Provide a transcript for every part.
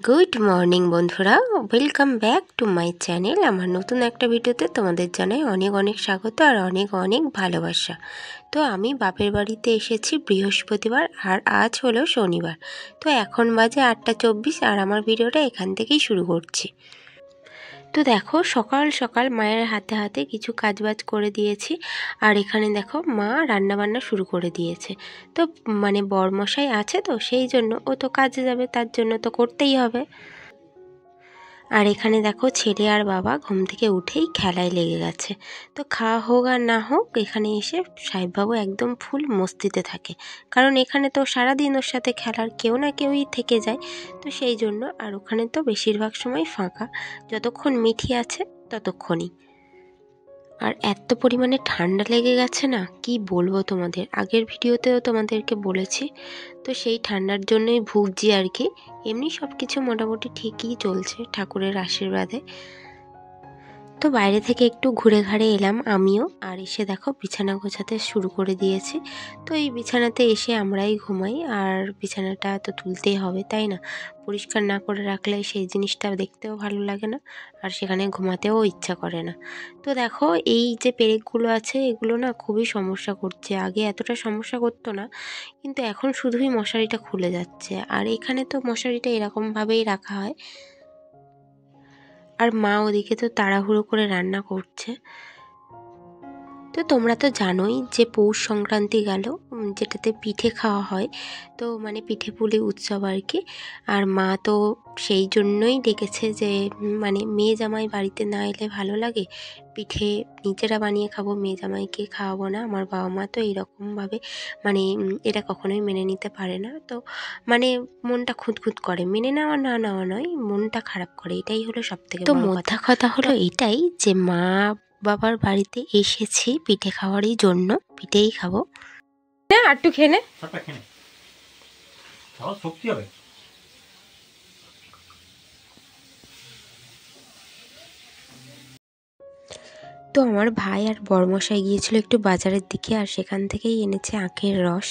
Good morning বন্ধুরা, welcome back to my channel. আমার নতুন একটা ভিডিওতে তোমাদের জানাই অনেক অনেক স্বাগত আর অনেক অনেক ভালোবাসা। তো আমি বাপের বাড়িতে এসেছি বৃহস্পতিবার, আর আজ হলো শনিবার। তো এখন বাজে 8:24 আর আমার ভিডিওটা এখান থেকেই শুরু করছি। তো দেখো, সকাল সকাল মায়ের হাতে হাতে কিছু কাজবাজ করে দিয়েছি। আর এখানে দেখো মা রান্নাবান্না শুরু করে দিয়েছে। তো বরমশাই আছে, তো সেই জন্য ও তো কাজে যাবে, তার জন্য তো করতেই হবে। আর এখানে দেখো ছেলে আর বাবা ঘুম থেকে উঠেই খেলায় লেগে গেছে। তো খাওয়া হোক আর না হোক, এখানে এসে সাহেববাবু একদম ফুল মস্তিতে থাকে, কারণ এখানে তো সারাদিন ওর সাথে খেলার কেউ না কেউই থেকে যায়। তো সেই জন্য, আর ওখানে তো বেশিরভাগ সময় ফাঁকা, যতক্ষণ মিঠি আছে ততক্ষণই। আর এত পরিমাণে ঠান্ডা লেগে গেছে না, কি বলবো তোমাদের, আগের ভিডিওতেও তোমাদেরকে বলেছি। তো সেই ঠান্ডার জন্যই ভুগছি আর কি। এমনি সব কিছু মোটামুটি ঠিকই চলছে ঠাকুরের আশীর্বাদে। তো বাইরে থেকে একটু ঘুরে ঘাড়ে এলাম আমিও, আর এসে দেখো বিছানা গোছাতে শুরু করে দিয়েছি। তো এই বিছানাতে এসে আমরাই ঘুমাই, আর বিছানাটা তো তুলতেই হবে, তাই না? পরিষ্কার না করে রাখলে সেই জিনিসটা দেখতেও ভালো লাগে না, আর সেখানে ঘুমাতেও ইচ্ছা করে না। তো দেখো, এই যে পেরেকগুলো আছে এগুলো না খুবই সমস্যা করছে। আগে এতটা সমস্যা করতো না, কিন্তু এখন শুধুই মশারিটা খুলে যাচ্ছে। আর এখানে তো মশারিটা এরকমভাবেই রাখা হয়। আর মা ওদিকে তো তাড়াহুড়ো করে রান্না করছে। তো তোমরা তো জানোই যে পৌষ সংক্রান্তি গেল, যেটাতে পিঠে খাওয়া হয়। তো পিঠে পুলি উৎসব আর কি। আর মা তো সেই জন্যই ডেকেছে যে মেয়ে জামাই বাড়িতে না এলে ভালো লাগে, পিঠে নিজেরা বানিয়ে খাবো, মেয়ে জামাইকে খাওয়াবো না। আমার বাবা মা তো এইরকমভাবে এটা কখনোই মেনে নিতে পারে না। তো মনটা খুঁতখুত করে, মেনে নেওয়া না নেওয়া নয়, মনটা খারাপ করে, এটাই হলো সবথেকে বড় কথা। মোদ্দা কথা হলো এটাই যে মা বাবার বাড়িতে এসেছি পিঠে খাওয়ারই জন্য, পিঠেই খাবো। আর একটু খেয়ে নে, শক্তি হবে। তো আমার ভাই আর বড়মশাই গিয়েছিল একটু বাজারের দিকে, আর সেখান থেকেই এনেছে আখের রস।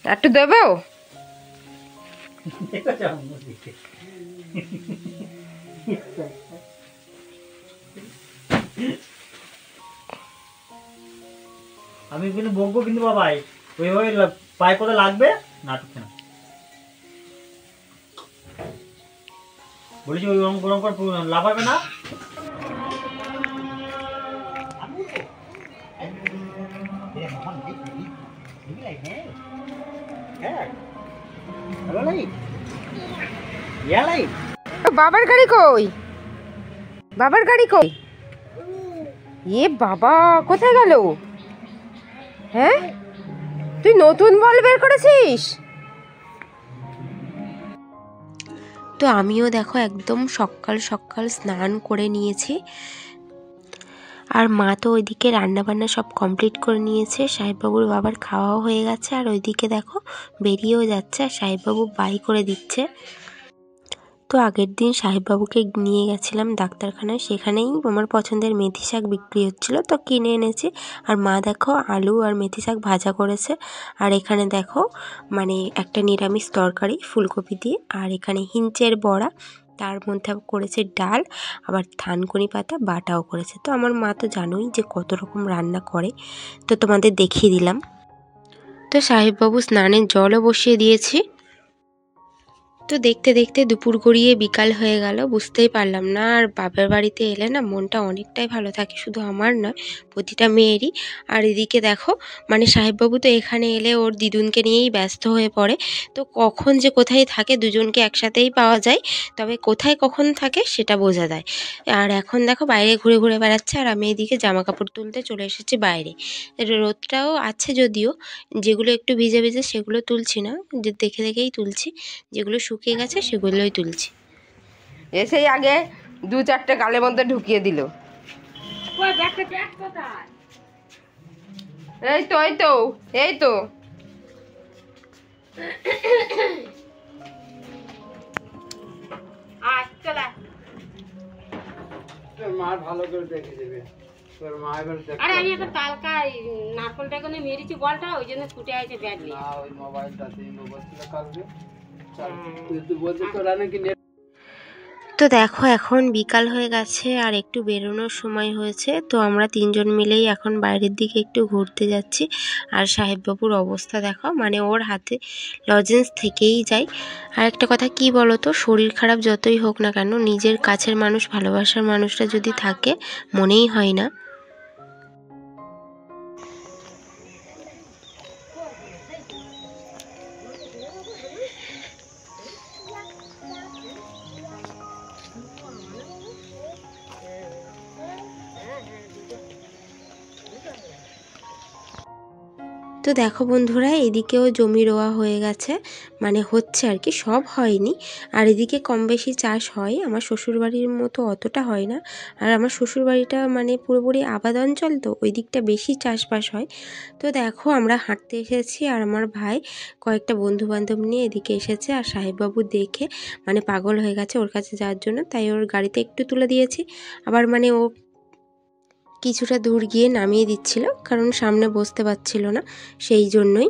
একটু দেবো? আমি কিন্তু বকবো কিন্তু বাবাই, ওইভাবে পায়ে কোথায় লাগবে না, ঠিক না বলেছি, ওই গরম করে লাফাবে না। বাবার গাড়ি কই? বাবার গাড়ি কই? এ বাবা, কোথায় গেল? হ্যাঁ, তুই নতুন বল বের করেছিস? তো আমিও দেখো একদম সকাল সকাল স্নান করে নিয়েছি। আর মা তো ওইদিকে রান্নাবান্না সব কমপ্লিট করে নিয়েছে, সাহেববাবুর বাবার খাওয়াও হয়ে গেছে। আর ওইদিকে দেখো বেরিয়েও যাচ্ছে, আর সাহেববাবু বাই করে দিচ্ছে। তো আগের দিন সাহেববাবুকে নিয়ে গেছিলাম ডাক্তারখানায়, সেখানেই আমার পছন্দের মেথি শাক বিক্রি হচ্ছিলো, তো কিনে এনেছি। আর মা দেখো আলু আর মেথি শাক ভাজা করেছে। আর এখানে দেখো একটা নিরামিষ তরকারি ফুলকপি দিয়ে, আর এখানে হিঞ্চের বড়া, তার মধ্যে করেছে ডাল, আবার থানকুনি পাতা বাটাও করেছে। তো আমার মা তো জানোই যে কত রকম রান্না করে, তো তোমাদের দেখিয়ে দিলাম। তো সাহেববাবু স্নানের জলও বসিয়ে দিয়েছি। তো দেখতে দেখতে দুপুর গড়িয়ে বিকাল হয়ে গেল, বুঝতেই পারলাম না। আর বাবার বাড়িতে এলে না মনটা অনেকটাই ভালো থাকে, শুধু আমার নয়, প্রতিটা মেয়েরই। আর এদিকে দেখো সাহেববাবু তো এখানে এলে ওর দিদুনকে নিয়েই ব্যস্ত হয়ে পড়ে। তো কখন যে কোথায় থাকে, দুজনকে একসাথেই পাওয়া যায়, তবে কোথায় কখন থাকে সেটা বোঝা যায়। আর এখন দেখো বাইরে ঘুরে ঘুরে বেড়াচ্ছে, আর আমি এদিকে জামা কাপড় তুলতে চলে এসেছি বাইরে। রোদটাও আছে যদিও, যেগুলো একটু ভিজে ভিজে সেগুলো তুলছি না, যে দেখে দেখেই তুলছি, যেগুলো শুকিয়ে গেছে সেগুলোই তুলছি। এসেই আগে 2-4টে গালের মধ্যে ঢুকিয়ে দিল। এই তো এই তো এই তো মা ভালো করে দেখে দেবে। তোর মা এবার আরে আমি একটা তালকা নারকলটা মেরেছি বলটা, ওই জন্য ছুটে আছে ব্যাগ নিয়ে। না, ওই মোবাইলটা সেই মোবাইল ছিল কালকে। তুই বলছিস তোরা নাকি তো দেখো এখন বিকাল হয়ে গেছে আর একটু বেরোনোর সময় হয়েছে, তো আমরা তিনজন মিলেই এখন বাইরের দিকে একটু ঘুরতে যাচ্ছি। আর সাহেববাবুর অবস্থা দেখো, মানে ওর হাতে লজেন্স থেকেই যায়। আর একটা কথা কি বলো তো, শরীর খারাপ যতই হোক না কেন, নিজের কাছের মানুষ, ভালোবাসার মানুষটা যদি থাকে, মনেই হয় না। তো দেখো বন্ধুরা, এদিকেও জমি রোয়া হয়ে গেছে, মানে হচ্ছে আর কি, সব হয়নি। আর এদিকে কম বেশি চাষ হয়, আমার শ্বশুরবাড়ির মতো অতটা হয় না। আর আমার শ্বশুরবাড়িটা মানে পুরোপুরি আবাদ অঞ্চল, তো ওই দিকটা বেশি চাষবাস হয়। তো দেখো আমরা হাঁটতে এসেছি, আর আমার ভাই কয়েকটা বন্ধু বান্ধব নিয়ে এদিকে এসেছে। আর সাহেববাবু দেখে মানে পাগল হয়ে গেছে ওর কাছে যাওয়ার জন্য, তাই ওর গাড়িতে একটু তুলে দিয়েছি। আবার মানে ও কিছুটা দূর গিয়ে নামিয়ে দিচ্ছিল, কারণ সামনে বসতে পারছিল না, সেই জন্যই।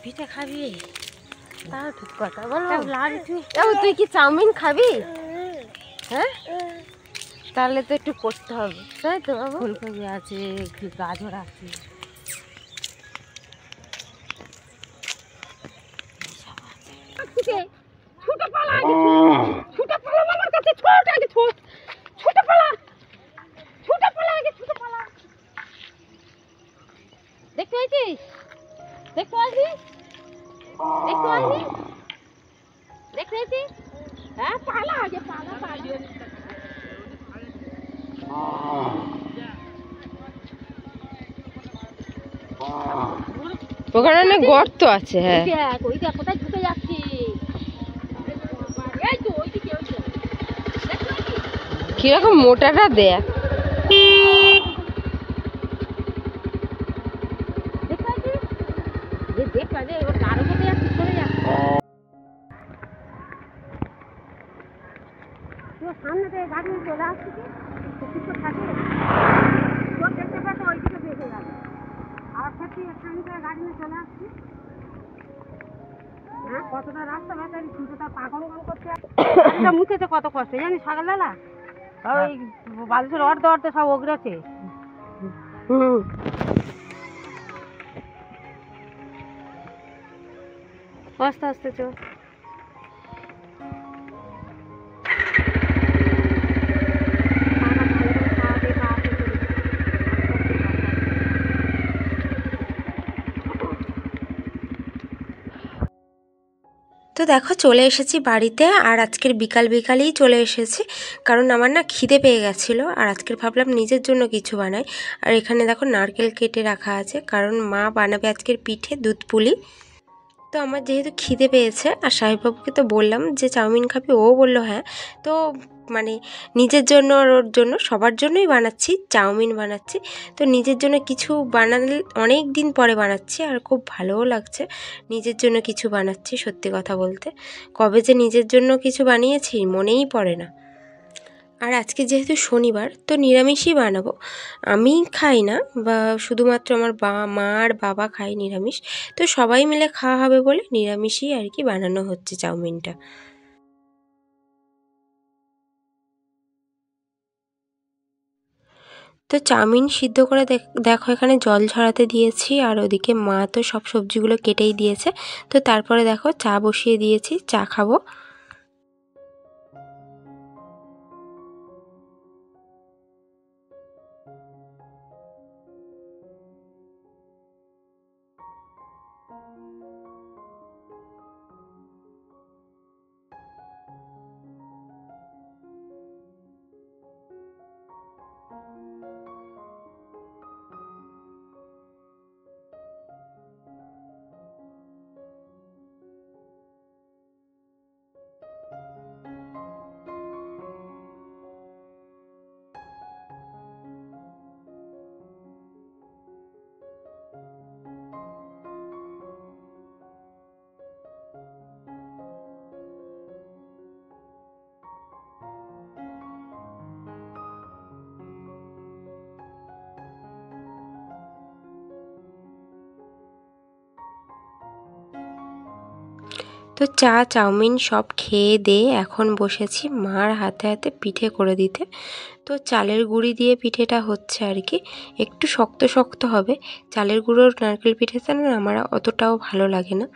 পিঠে খাবি? তাও ঠিক কথা বলো। তুই কি চাউমিন খাবি? হ্যাঁ, তাহলে তো একটু করতে হবে, তাই তো বাবা? ফুলকপি আছে, গাজর আছে। ছুটে পালা আগে, ছুটে পালা মামার কাছে, ছোট আগে, ছুটে পালা, ছুটে পালা আগে, ছুটে পালা। দেখতে পাইছিস? দেখতে পাইছিস? দেখতে পাইছিস? দেখতে পাইছিস? হ্যাঁ, পালা আগে, পালা, পালা। ওখানে অনেক গর্ত আছে। হ্যাঁ, ওইটা কোথায় ঢুকে যাচ্ছে? কিরকম মোটাটা দেখ। সামনে থেকে গাড়ি চলে আসছে, কিছু থাকে তোর দেখতে পাচ্ছে, ওইদিকে বেঁচে যাবে। আর সত্যি সামনে থেকে গাড়ি নিয়ে চলে আসছি। হ্যাঁ, কতটা রাস্তা বেচারি কিন্তু তার পাগল করতে মুছেছে কত কষ্ট জানিস সকালবেলা। ওই বালিশের অর্ধ অর্ধ সব ওগড়েছে। আস্তে আস্তে চল। তো দেখো চলে এসেছি বাড়িতে, আর আজকের বিকালেই চলে এসেছি, কারণ আমার না খিদে পেয়ে গেছিলো। আর আজকের ভাবলাম নিজের জন্য কিছু বানাই। আর এখানে দেখো নারকেল কেটে রাখা আছে, কারণ মা বানাবে আজকের পিঠে, দুধ পুলি। তো আমার যেহেতু খিদে পেয়েছে, আর সাহেববাবুকে তো বললাম যে চাউমিন খাবি, ও বললো হ্যাঁ। তো মানে নিজের জন্য আর ওর জন্য, সবার জন্যই বানাচ্ছি, চাউমিন বানাচ্ছি। তো নিজের জন্য কিছু বানালে অনেক দিন পরে বানাচ্ছি, আর খুব ভালোও লাগছে নিজের জন্য কিছু বানাচ্ছি। সত্যি কথা বলতে, কবে যে নিজের জন্য কিছু বানিয়েছি মনেই পড়ে না। আর আজকে যেহেতু শনিবার, তো নিরামিষই বানাবো। আমি খাই না, বা শুধুমাত্র আমার মা আর বাবা খায় নিরামিষ। তো সবাই মিলে খাওয়া হবে বলে নিরামিষই আর কি বানানো হচ্ছে চাউমিনটা। তো চাউমিন সিদ্ধ করে দেখো এখানে জল ঝরাতে দিয়েছি, আর ওদিকে মা তো সব সবজিগুলো কেটেই দিয়েছে। তো তারপরে দেখো চা বসিয়ে দিয়েছি, চা খাবো। তো চা চাউমিন সব খেয়ে দিয়ে এখন বসেছি মার হাতে হাতে পিঠে করে দিতে। তো চালের গুঁড়ি দিয়ে পিঠেটা হচ্ছে আর কি, একটু শক্ত শক্ত হবে। চালের গুঁড়োর নারকেল পিঠেটা না আমার অতটাও ভালো লাগে না।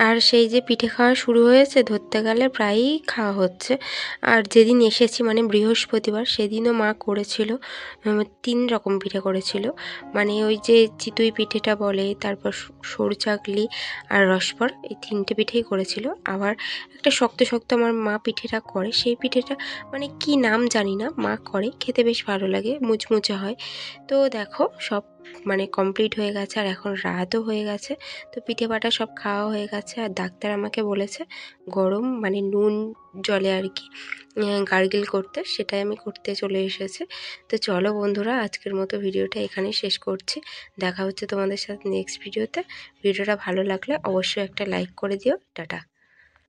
আর সেই যে পিঠে খাওয়া শুরু হয়েছে, ধরতে গেলে প্রায়ই খাওয়া হচ্ছে। আর যেদিন এসেছি মানে বৃহস্পতিবার, সেদিনও মা করেছিল 3 রকম পিঠে করেছিল। মানে ওই যে চিতই পিঠেটা বলে, তারপর সরু চাকলি আর রসপর, এই 3টে পিঠেই করেছিল। আবার একটা শক্ত শক্ত আমার মা পিঠেটা করে, সেই পিঠেটা মানে কি নাম জানি না, মা করে, খেতে বেশ ভালো লাগে, মুচমুচে হয়। তো দেখো সব মানে কমপ্লিট হয়ে গেছে, আর এখন রাতও হয়ে গেছে। তো পিঠে পাটা সব খাওয়া হয়ে গেছে। আর ডাক্তার আমাকে বলেছে গরম মানে নুন জলে আর কি গার্গিল করতে, সেটাই আমি করতে চলে এসেছে। তো চলো বন্ধুরা, আজকের মতো ভিডিওটা এখানেই শেষ করছি। দেখা হচ্ছে তোমাদের সাথে নেক্সট ভিডিওতে। ভিডিওটা ভালো লাগলে অবশ্যই একটা লাইক করে দিও। টাটা।